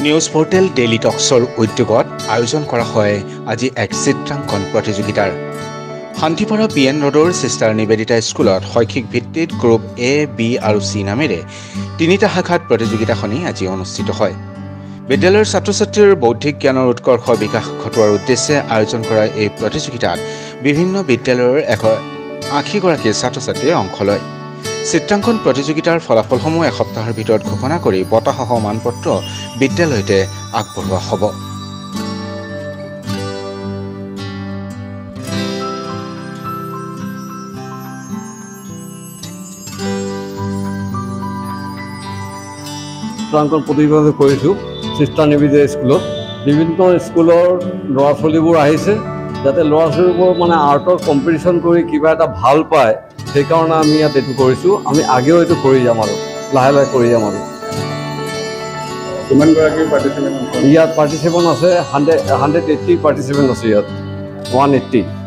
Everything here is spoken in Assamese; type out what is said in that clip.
নিউজ পোৰ্টেল ডেইলি টক্সৰ উদ্যোগত আয়োজন কৰা হয় আজি এক চিত্ৰাংকন প্ৰতিযোগিতাৰ শান্তিপাৰা পিএন ৰোডৰ সিস্টাৰ নিবেদিতা স্কুলত শৈক্ষিক ভিত্তিত গ্ৰুপ এ বি আৰু সি নামেৰে তিনিটা শাখাত প্ৰতিযোগিতাখনি আজি অনুষ্ঠিত হয়। বিদ্যালয়ৰ ছাত্ৰ-ছাত্ৰীৰ বৌদ্ধিক জ্ঞানৰ উৎকৰ্ষ বিকাশ ঘটোৱাৰ উদ্দেশ্যে আয়োজন কৰা এই প্ৰতিযোগিতাত বিভিন্ন বিদ্যালয়ৰ 180 গৰাকী ছাত্ৰ-ছাত্ৰীয়ে অংশ লয়। চিত্ৰাংকন প্ৰতিযোগিতাৰ ফলাফলসমূহ এসপ্তাহৰ ভিতৰত ঘোষণা কৰি বঁটাসহ মানপত্ৰ বিদ্যালয়তে আগবঢ়োৱা হ'ব। চিত্ৰাংকন প্ৰতিযোগিতা কৰিছোঁ সিস্টাৰ নিবেদিতা স্কুলত। বিভিন্ন স্কুলৰ ল'ৰা ছোৱালীবোৰ আহিছে যাতে ল'ৰা ছোৱালীবোৰ মানে আৰ্টৰ কম্পিটিশ্যন কৰি কিবা এটা ভাল পায়, সেইকাৰণে আমি ইয়াত এইটো কৰিছোঁ। আমি আগেও এইটো কৰি যাম আৰু লাহে লাহে কৰি যাম আৰু। কিমানগৰাকী পাৰ্টিচিপেণ্ট আছে? ইয়াত পাৰ্টিচিপেণ্ট আছে 180 পাৰ্টিচিপেণ্ট আছে ইয়াত 180।